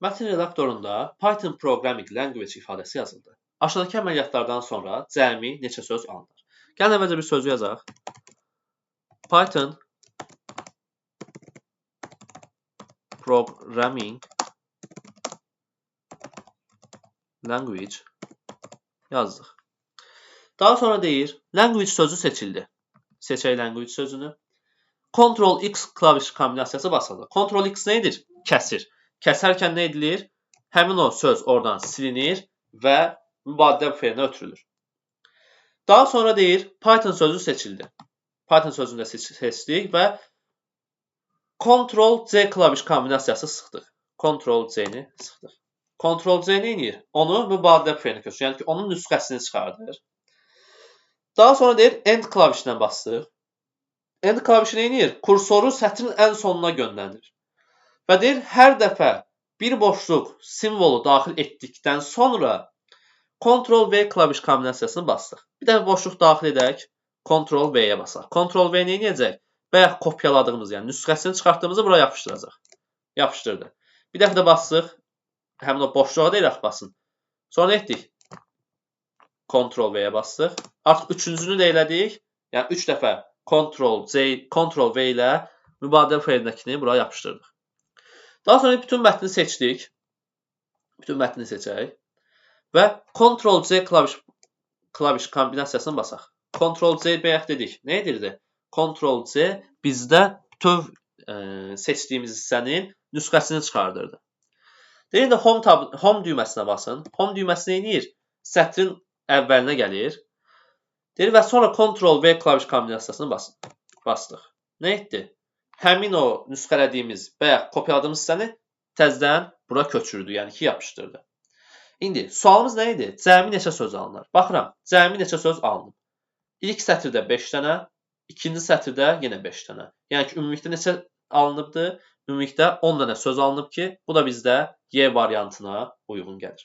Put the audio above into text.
Mətn redaktorunda Python Programming Language ifadəsi yazıldı. Aşağıdakı əməliyyatlardan sonra cəmi neçə söz alınır? Gəlin əvvəlcə bir sözü yazaq. Python Programming Language yazdıq. Daha sonra deyir, language sözü seçildi. Seçək language sözünü. Ctrl-X klaviş kombinasiyası basıldı. Ctrl-X nədir? Kəsir. Kəsərkən nə edilir? Həmin o söz oradan silinir və mübadilə buferinə ötürülür. Daha sonra deyir, Python sözü seçildi. Python sözünü də seçdik və Ctrl-C klaviş kombinasiyası sıxdıq. Ctrl-C-ni sıxdıq. Ctrl-C nə edir? Onu mübadilə buferinə köçürür. Yəni ki, onun nüsxəsini çıxardır. Daha sonra deyir, End klavişindən basdıq. End klavişi nə edir? Kursoru sətrin ən sonuna göndərir. Və deyir, hər dəfə bir boşluq simvolu daxil etdikdən sonra Ctrl-V klaviş kombinasiyasını bastıq. Bir dəfə boşluq daxil edək, Ctrl-V-yə basaq. Ctrl-V nə edəcək? Bayaq kopyaladığımız, yəni nüsxəsini çıxartdığımızı bura yapışdıracaq. Yapışdırdı. Bir dəfə də basdıq, həmin o boşluğa da elə basın. Sonra nə etdik? Ctrl-V-yə bastıq. Artıq üçüncünü də elədik. Yəni 3 dəfə Ctrl-V ilə mübadilə buferindəkini buraya yapışdırdıq. Daha sonra bütün mətni seçdik. Bütün mətni seçək. Və Ctrl-C klaviş kombinasiyasını basaq. Ctrl-C bayaq dedik. Nə edirdi? Ctrl-C bizdə bütöv seçdiyimiz hissənin nüsxəsini çıxardırdı. Deyir də Home düyməsinə basın. Home düyməsi nə edir? Sətrin əvvəlinə gəlir. Deyir və sonra Ctrl-V klaviş kombinasiyasını bastıq. Nə etdi? Həmin o nüsxələdiyimiz, bayaq kopyaladığımız hissəni təzədən bura köçürdü, yəni ki, yapışdırdı. İndi sualımız nə idi? Cəmi neçə söz alınır? Baxıram, cəmi neçə söz alınır? İlk sətirdə 5 dənə, ikinci sətirdə yenə 5 dənə. Yəni ki, ümumilikdə neçə alınıbdır? Ümumilikdə 10 dənə söz alınıb ki, bu da bizdə Y variantına uyğun gəlir.